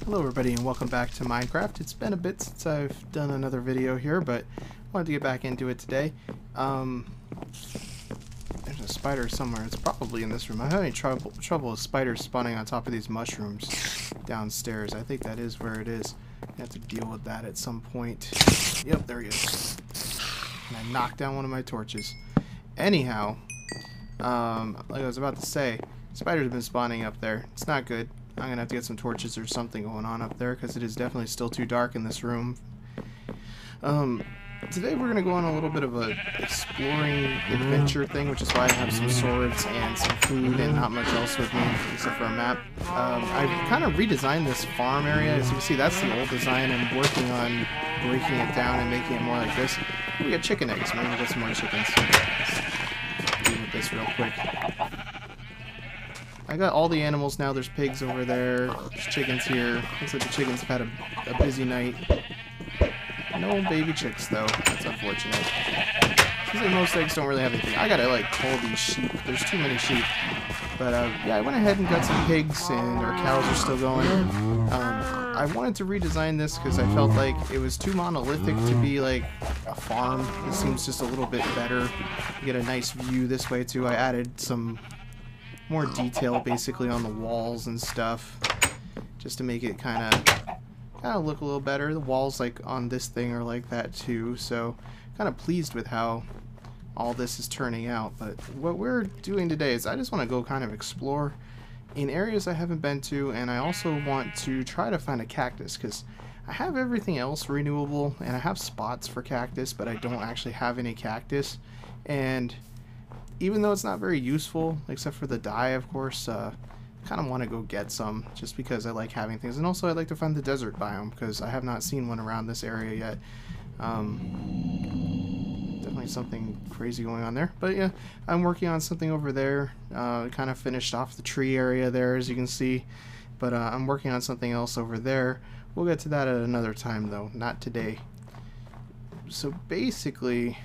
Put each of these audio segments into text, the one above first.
Hello everybody and welcome back to Minecraft. It's been a bit since I've done another video here, but I wanted to get back into it today. There's a spider somewhere. It's probably in this room. I'm having trouble with spiders spawning on top of these mushrooms downstairs. I think that is where it is. I have to deal with that at some point. Yep, there he is. And I knocked down one of my torches. Anyhow, like I was about to say, spiders have been spawning up there. It's not good. I'm going to have to get some torches or something going on up there because it is definitely still too dark in this room. Today we're going to go on a little bit of a exploring adventure thing, which is why I have some swords and some food and not much else with me except for a map. I kind of redesigned this farm area. As you can see, that's the old design. I'm working on breaking it down and making it more like this. We got chicken eggs. Maybe we'll get some more chickens. Let's deal with this real quick. I got all the animals now. There's pigs over there. There's chickens here. Looks like the chickens have had a busy night. No baby chicks, though. That's unfortunate. Seems like most eggs don't really have anything. I gotta, like, cull these sheep. There's too many sheep. But, yeah, I went ahead and got some pigs, and our cows are still going. I wanted to redesign this because I felt like it was too monolithic to be, like, a farm. It seems just a little bit better. You get a nice view this way, too. I added some more detail basically on the walls and stuff just to make it kind of look a little better. The walls like on this thing are like that too, so kind of pleased with how all this is turning out. But what we're doing today is I just want to go kind of explore in areas I haven't been to, and I also want to try to find a cactus because I have everything else renewable and I have spots for cactus, but I don't actually have any cactus. And even though it's not very useful, except for the dye, of course, I kind of want to go get some, just because I like having things. And also I'd like to find the desert biome, because I have not seen one around this area yet. Definitely something crazy going on there. But yeah, I'm working on something over there. Kind of finished off the tree area there, as you can see. But I'm working on something else over there. We'll get to that at another time, though, not today. So basically,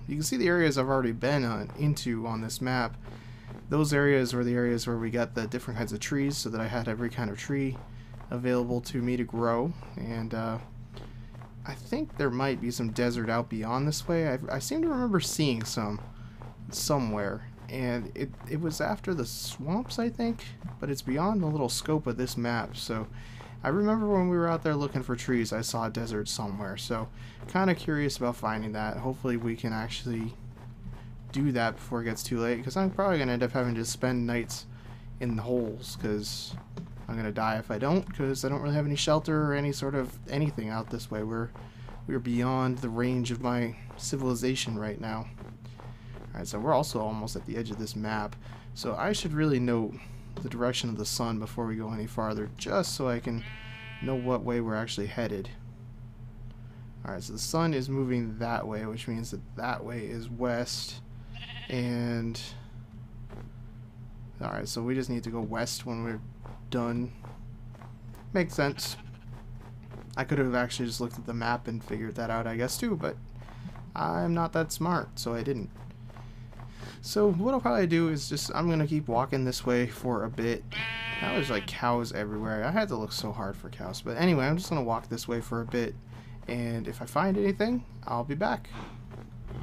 you can see the areas I've already been into on this map. Those areas were the areas where we got the different kinds of trees, so that I had every kind of tree available to me to grow. And I think there might be some desert out beyond this way. I seem to remember seeing some somewhere, and it was after the swamps, I think, but it's beyond the little scope of this map. So I remember when we were out there looking for trees, I saw a desert somewhere, so kind of curious about finding that. Hopefully we can actually do that before it gets too late, because I'm probably going to end up having to spend nights in the holes, because I'm going to die if I don't, because I don't really have any shelter or any sort of anything out this way. We're beyond the range of my civilization right now. Alright, so we're also almost at the edge of this map, so I should really note the direction of the sun before we go any farther, just so I can know what way we're actually headed. Alright, so the sun is moving that way, which means that that way is west. And alright, so we just need to go west when we're done. Makes sense. I could have actually just looked at the map and figured that out, I guess, too, but I'm not that smart, so I didn't. So what I'll probably do is just, I'm going to keep walking this way for a bit. Now there's like cows everywhere. I had to look so hard for cows. But anyway, I'm just going to walk this way for a bit. And if I find anything, I'll be back.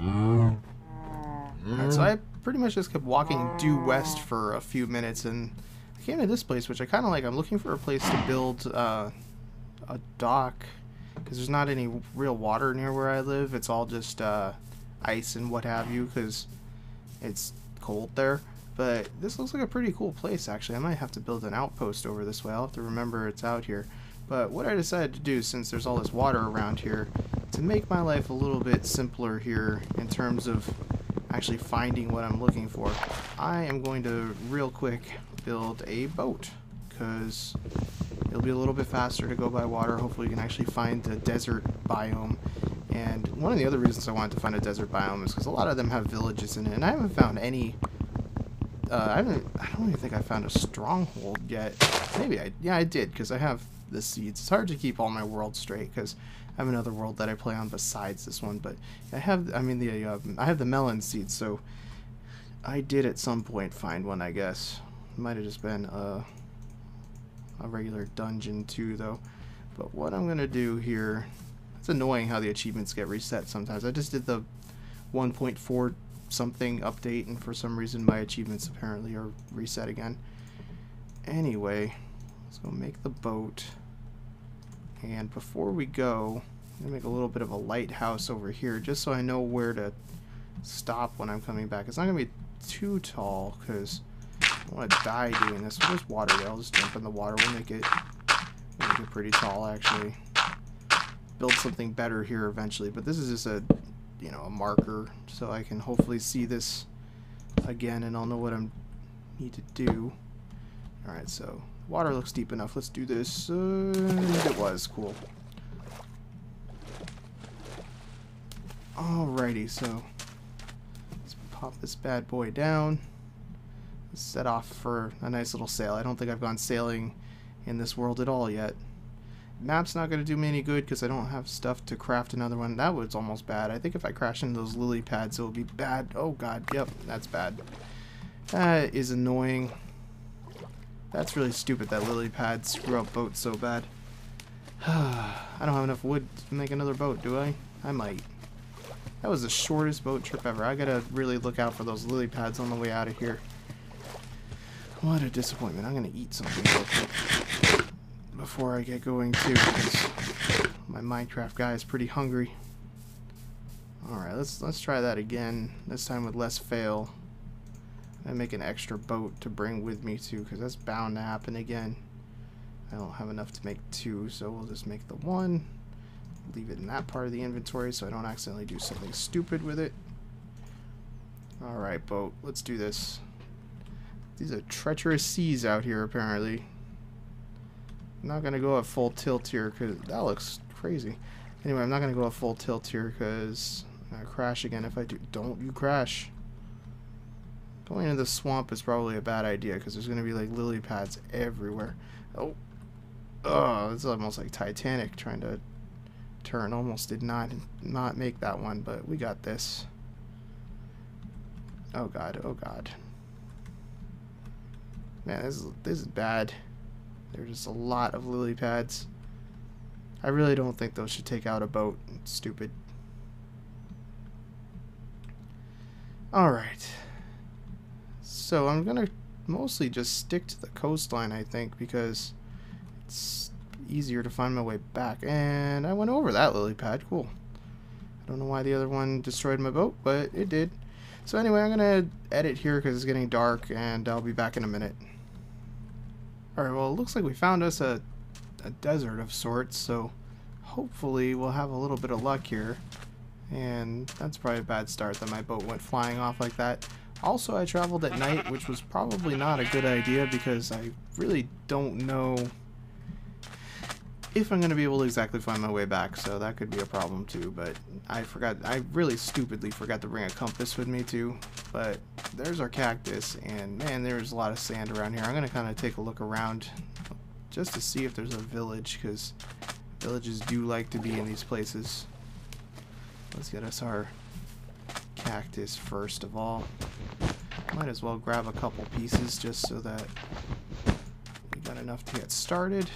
Alright, so I pretty much just kept walking due west for a few minutes. And I came to this place, which I kind of like. I'm looking for a place to build a dock, because there's not any real water near where I live. It's all just ice and what have you, because it's cold there. But this looks like a pretty cool place, actually. I might have to build an outpost over this way. I'll have to remember it's out here. But what I decided to do, since there's all this water around here, to make my life a little bit simpler here in terms of actually finding what I'm looking for, I am going to real quick build a boat, because it'll be a little bit faster to go by water. Hopefully we can actually find the desert biome. And one of the other reasons I wanted to find a desert biome is because a lot of them have villages in it, and I haven't found any. I don't even think I found a stronghold yet. Maybe I did, because I have the seeds. It's hard to keep all my worlds straight because I have another world that I play on besides this one. But I have the melon seeds, so I did at some point find one. I guess it might have just been a regular dungeon too, though. But what I'm gonna do here, it's annoying how the achievements get reset sometimes. I just did the 1.4 something update, and for some reason my achievements apparently are reset again. Anyway, let's go make the boat. And before we go, I'm gonna make a little bit of a lighthouse over here, just so I know where to stop when I'm coming back. It's not gonna be too tall, because I don't want to die doing this. Well, there's water there. I'll just jump in the water. We'll make it pretty tall, actually. Build something better here eventually, but this is just a, you know, a marker, so I can hopefully see this again, and I'll know what I need to do. Alright, so water looks deep enough. Let's do this. It was cool. Alrighty, so let's pop this bad boy down. Let's set off for a nice little sail. I don't think I've gone sailing in this world at all yet. Map's not going to do me any good because I don't have stuff to craft another one. That was almost bad. I think if I crash into those lily pads, it will be bad. Oh god, yep, that's bad. That is annoying. That's really stupid that lily pads screw up boats so bad. I don't have enough wood to make another boat, do I? I might. That was the shortest boat trip ever. I gotta really look out for those lily pads on the way out of here. What a disappointment. I'm gonna eat something real quick before I get going too, because my Minecraft guy is pretty hungry. Alright, let's try that again, this time with less fail. And make an extra boat to bring with me too, because that's bound to happen again. I don't have enough to make two, so we'll just make the one. Leave it in that part of the inventory so I don't accidentally do something stupid with it. Alright, boat, let's do this. These are treacherous seas out here, apparently. I'm not going to go at full tilt here, because that looks crazy. Anyway, I'm not going to go at full tilt here, because I'm going to crash again if I do. Don't you crash. Going into the swamp is probably a bad idea, because there's going to be like lily pads everywhere. Oh, it's almost like Titanic trying to turn. Almost did not make that one, but we got this. Oh god, oh god. Man, this is bad. There's just a lot of lily pads. I really don't think those should take out a boat. It's stupid. Alright. So I'm going to mostly just stick to the coastline, I think, because it's easier to find my way back. And I went over that lily pad. Cool. I don't know why the other one destroyed my boat, but it did. So anyway, I'm going to edit here because it's getting dark, and I'll be back in a minute. Alright, well, it looks like we found us a desert of sorts, so hopefully we'll have a little bit of luck here. And that's probably a bad start that my boat went flying off like that. Also, I traveled at night, which was probably not a good idea because I really don't know if I'm going to be able to exactly find my way back, so that could be a problem too. But I really stupidly forgot to bring a compass with me too. But there's our cactus, and man, there's a lot of sand around here. I'm going to kind of take a look around just to see if there's a village, because villages do like to be in these places. Let's get us our cactus first of all. Might as well grab a couple pieces just so that we got enough to get started.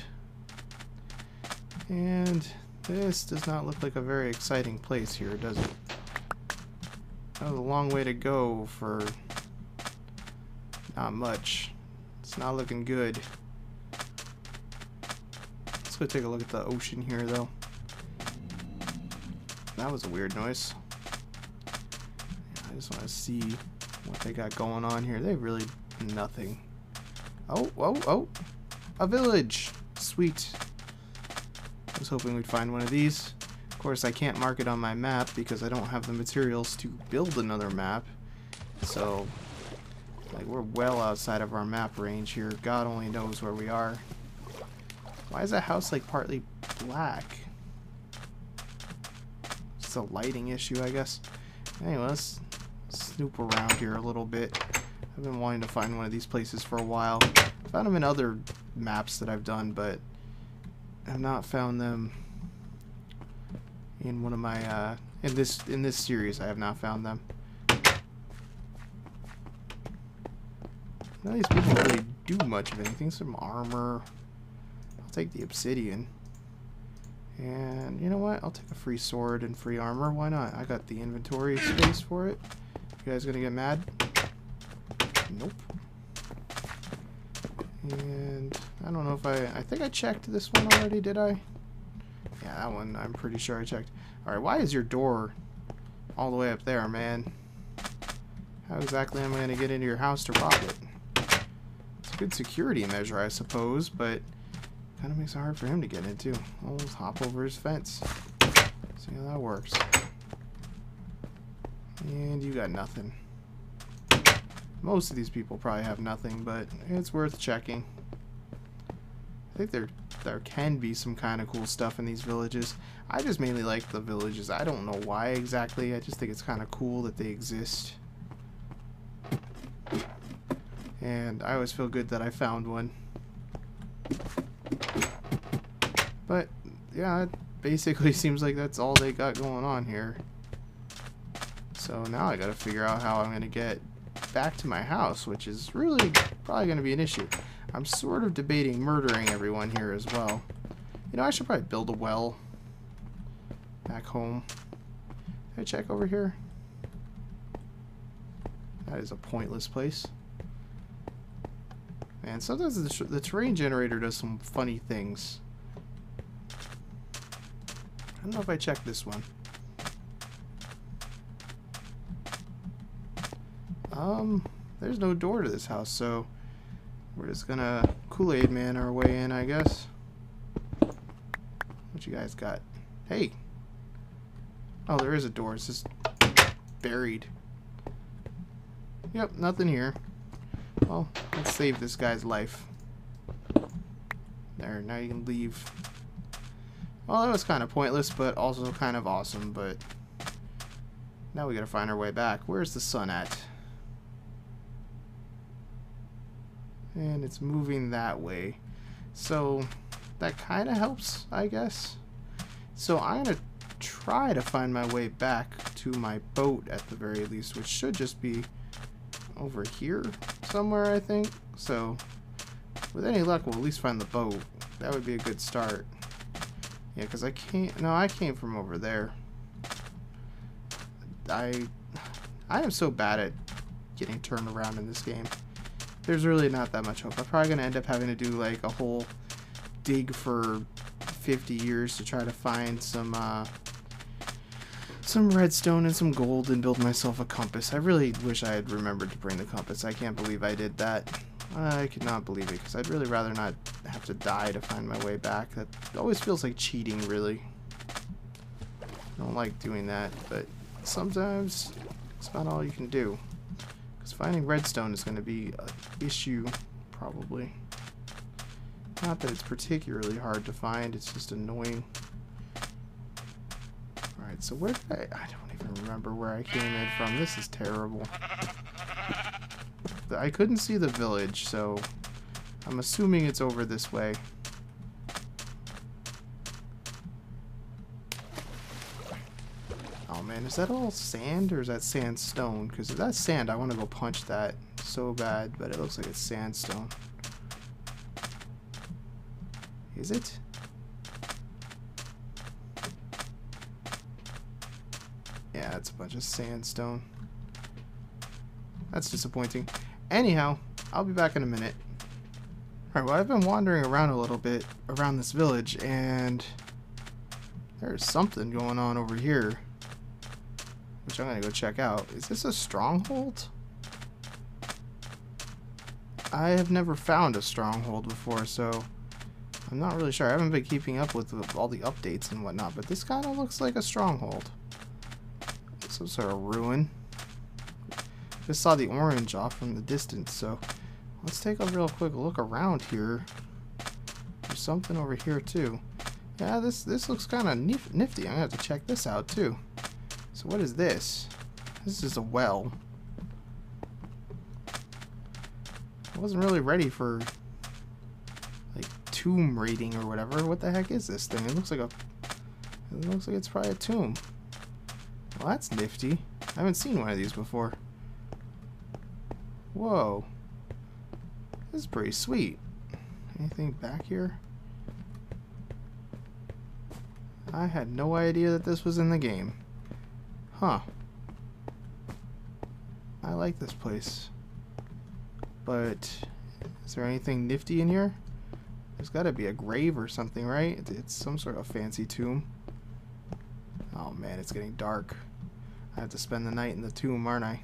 And this does not look like a very exciting place here, does it? That was a long way to go for not much. It's not looking good. Let's go take a look at the ocean here, though. That was a weird noise. I just want to see what they got going on here. They really nothing. Oh! A village! Sweet. I was hoping we'd find one of these. Of course, I can't mark it on my map because I don't have the materials to build another map. So, like, we're well outside of our map range here. God only knows where we are. Why is that house, like, partly black? It's a lighting issue, I guess. Anyway, let's snoop around here a little bit. I've been wanting to find one of these places for a while. I found them in other maps that I've done, but I've not found them in one of my in this series. I have not found them. None of these people really do much of anything. Some armor, take the obsidian. And you know what? I'll take a free sword and free armor. Why not? I got the inventory space for it. You guys gonna get mad? Nope. And I don't know if I think I checked this one already, did I? Yeah, that one I'm pretty sure I checked. Alright, why is your door all the way up there, man? How exactly am I gonna get into your house to rob it? It's a good security measure, I suppose, but kind of makes it hard for him to get into. I'll just hop over his fence. See how that works. And you got nothing. Most of these people probably have nothing, but it's worth checking. I think there can be some kind of cool stuff in these villages. I just mainly like the villages. I don't know why exactly. I just think it's kind of cool that they exist. And I always feel good that I found one. But yeah, it basically seems like that's all they got going on here. So now I gotta figure out how I'm gonna get back to my house, which is really probably gonna be an issue. I'm sort of debating murdering everyone here as well. You know, I should probably build a well back home. Can I check over here? That is a pointless place. Man, sometimes the terrain generator does some funny things. I don't know if I checked this one. There's no door to this house, so we're just gonna Kool-Aid Man our way in, I guess. What you guys got? Hey! Oh, there is a door. It's just buried. Yep, nothing here. Well, let's save this guy's life. There, now you can leave. Well, that was kind of pointless, but also kind of awesome, but now we gotta find our way back. Where's the sun at? And it's moving that way. So that kind of helps, I guess. So I'm gonna try to find my way back to my boat at the very least, which should just be over here somewhere, I think. So with any luck, we'll at least find the boat. That would be a good start. Yeah, because I can't... No, I came from over there. I am so bad at getting turned around in this game. There's really not that much hope. I'm probably going to end up having to do like a whole dig for 50 years to try to find some redstone and some gold and build myself a compass. I really wish I had remembered to bring the compass. I can't believe I did that. I could not believe it, because I'd really rather not have to die to find my way back. That always feels like cheating, really. I don't like doing that, but sometimes it's not all you can do. Because finding redstone is going to be an issue, probably. Not that it's particularly hard to find, it's just annoying. Alright, so where did I don't even remember where I came in from. This is terrible. I couldn't see the village, so I'm assuming it's over this way. Oh man, is that all sand or is that sandstone? Because if that's sand, I want to go punch that so bad, but it looks like it's sandstone. Is it? Yeah, it's a bunch of sandstone. That's disappointing. Anyhow, I'll be back in a minute. Alright, well, I've been wandering around a little bit around this village, and there's something going on over here, which I'm gonna go check out. Is this a stronghold? I have never found a stronghold before, so I'm not really sure. I haven't been keeping up with all the updates and whatnot, but this kind of looks like a stronghold. Some sort of ruin. Just saw the orange off from the distance, so let's take a real quick look around here. There's something over here too. Yeah, this looks kind of nifty. I'm gonna have to check this out too. So what is this? This is a well. I wasn't really ready for like tomb raiding or whatever. What the heck is this thing? It looks like it's probably a tomb. Well, that's nifty. I haven't seen one of these before. Whoa. This is pretty sweet. Anything back here? I had no idea that this was in the game. Huh. I like this place. But is there anything nifty in here? There's got to be a grave or something, right? It's some sort of fancy tomb. Oh man, it's getting dark. I have to spend the night in the tomb, aren't I?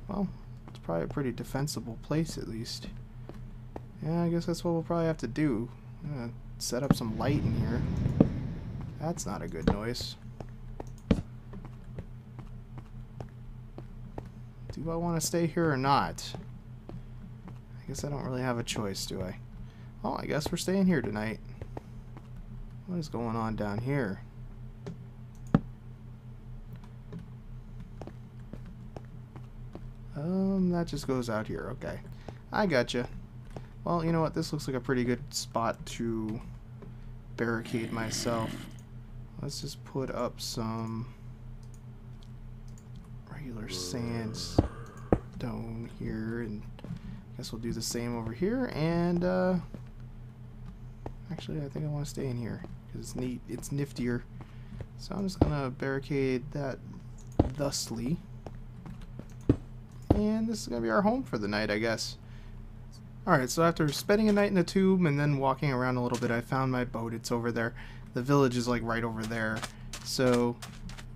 Well, it's probably a pretty defensible place at least. Yeah, I guess that's what we'll probably have to do. I'm gonna set up some light in here. That's not a good noise. Do I want to stay here or not? I guess I don't really have a choice, do I? Well, I guess we're staying here tonight. What is going on down here? That just goes out here. Okay. I gotcha. Well, you know what? This looks like a pretty good spot to barricade myself. Let's just put up some regular sandstone here, and I guess we'll do the same over here. And actually, I think I want to stay in here because it's neat. It's niftier. So I'm just gonna barricade that thusly. And this is going to be our home for the night, I guess. Alright, so after spending a night in the tomb and then walking around a little bit, I found my boat. It's over there. The village is like right over there. So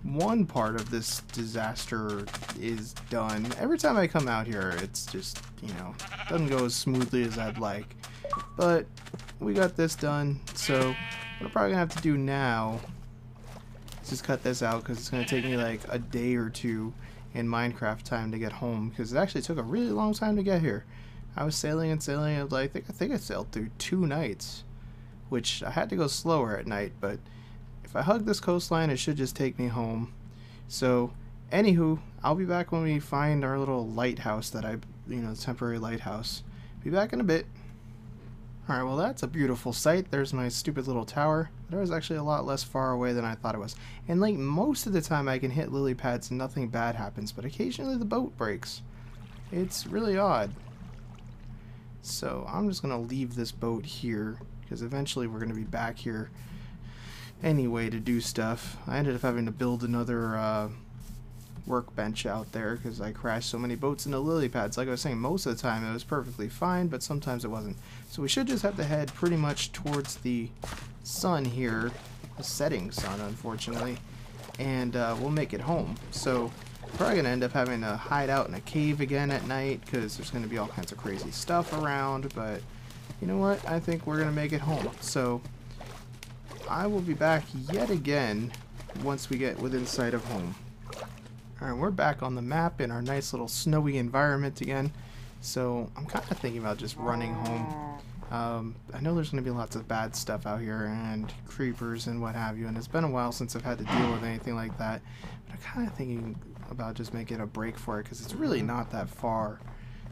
one part of this disaster is done. Every time I come out here, it's just, you know, doesn't go as smoothly as I'd like. But we got this done. So what I'm probably going to have to do now is just cut this out because it's going to take me like a day or two in Minecraft time to get home, because it actually took a really long time to get here. I was sailing and sailing. I was like, I think I sailed through 2 nights, which I had to go slower at night, but if I hug this coastline, it should just take me home. So anywho, I'll be back when we find our little lighthouse that temporary lighthouse. Be back in a bit. Alright, well that's a beautiful sight. There's my stupid little tower. That was actually a lot less far away than I thought it was. And like most of the time I can hit lily pads and nothing bad happens, but occasionally the boat breaks. It's really odd. So I'm just going to leave this boat here, because eventually we're going to be back here anyway to do stuff. I ended up having to build another workbench out there because I crashed so many boats into lily pads. Like I was saying, most of the time it was perfectly fine, but sometimes it wasn't. So we should just have to head pretty much towards the sun here, the setting sun unfortunately, and we'll make it home. So probably gonna end up having to hide out in a cave again at night because there's gonna be all kinds of crazy stuff around, but you know what, I think we're gonna make it home. So I will be back yet again once we get within sight of home. Alright, we're back on the map in our nice little snowy environment again. So I'm kind of thinking about just running home. I know there's going to be lots of bad stuff out here and creepers and what have you, and it's been a while since I've had to deal with anything like that. But I'm kind of thinking about just making a break for it because it's really not that far.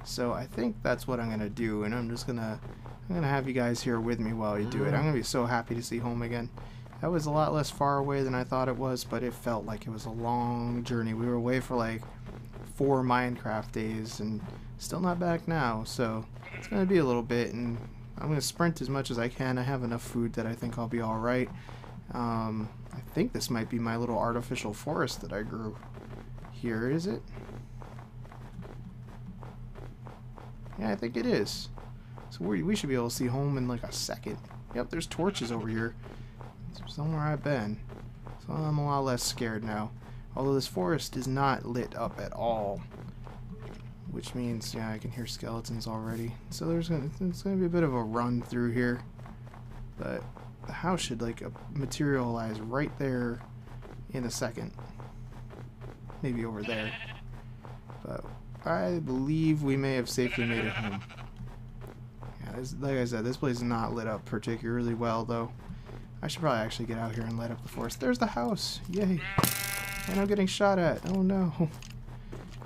So I think that's what I'm going to do, and I'm going to have you guys here with me while you do it. I'm going to be so happy to see home again. That was a lot less far away than I thought it was, but it felt like it was a long journey. We were away for like 4 Minecraft days and still not back now, so it's going to be a little bit, and I'm going to sprint as much as I can. I have enough food that I think I'll be alright. I think this might be my little artificial forest that I grew. Here, is it? Yeah, I think it is. So we should be able to see home in like a second. Yep, there's torches over here. Somewhere I've been. So I'm a lot less scared now. Although this forest is not lit up at all. Which means, yeah, I can hear skeletons already. So it's gonna be a bit of a run through here. But the house should like materialize right there in a second. Maybe over there. But I believe we may have safely made it home. Yeah, like I said, this place is not lit up particularly well though. I should probably actually get out here and light up the forest. There's the house! Yay! And I'm getting shot at! Oh no!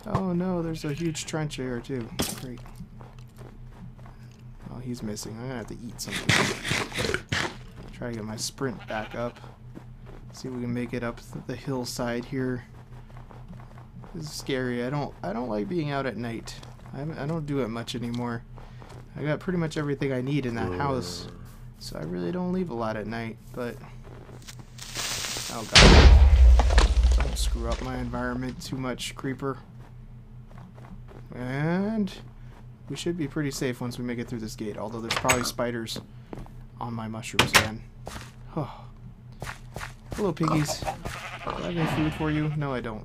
Oh no, there's a huge trench here too. Great. Oh, he's missing. I'm gonna have to eat something. Try to get my sprint back up. See if we can make it up the hillside here. This is scary. I don't like being out at night. I don't do it much anymore. I got pretty much everything I need in that house. So I really don't leave a lot at night, but Oh god. Don't screw up my environment too much, creeper. And we should be pretty safe once we make it through this gate, although there's probably spiders on my mushrooms again. Oh. Hello, piggies. Do I have any food for you? No, I don't.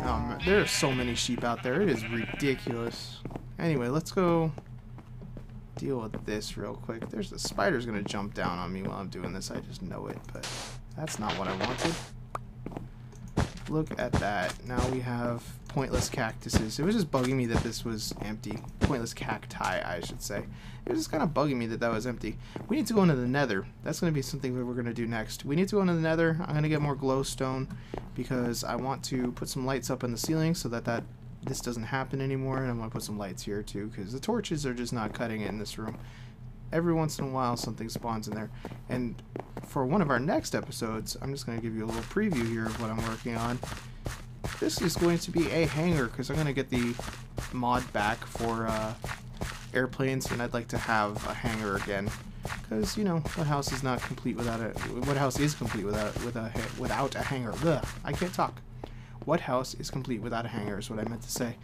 Oh, man. There are so many sheep out there. It is ridiculous. Anyway, let's go deal with this real quick. There's a spider's gonna jump down on me while I'm doing this. I just know it, but that's not what I wanted. Look at that. Now we have pointless cactuses. It was just bugging me that this was empty. Pointless cacti, I should say. It was just kind of bugging me that that was empty. We need to go into the nether. That's going to be something that we're going to do next. We need to go into the nether. I'm going to get more glowstone because I want to put some lights up in the ceiling so that this doesn't happen anymore. And I want to put some lights here too because the torches are just not cutting it in this room. Every once in a while something spawns in there. And for one of our next episodes, I'm just going to give you a little preview here of what I'm working on. This is going to be a hangar because I'm going to get the mod back for airplanes, and I'd like to have a hangar again. Because, you know, what house is not complete without a... What house is complete without a hangar? Ugh, I can't talk. What house is complete without a hangar is what I meant to say.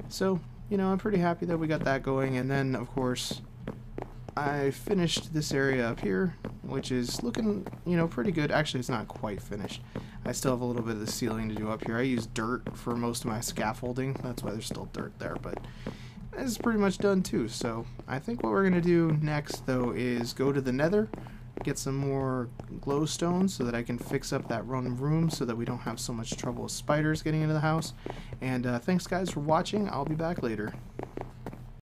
So, you know, I'm pretty happy that we got that going. And then, of course, I finished this area up here, which is looking, you know, pretty good. Actually, it's not quite finished. I still have a little bit of the ceiling to do up here. I use dirt for most of my scaffolding. That's why there's still dirt there, but it's pretty much done too. So I think what we're going to do next, though, is go to the nether, get some more glowstone so that I can fix up that room so that we don't have so much trouble with spiders getting into the house. And thanks, guys, for watching. I'll be back later.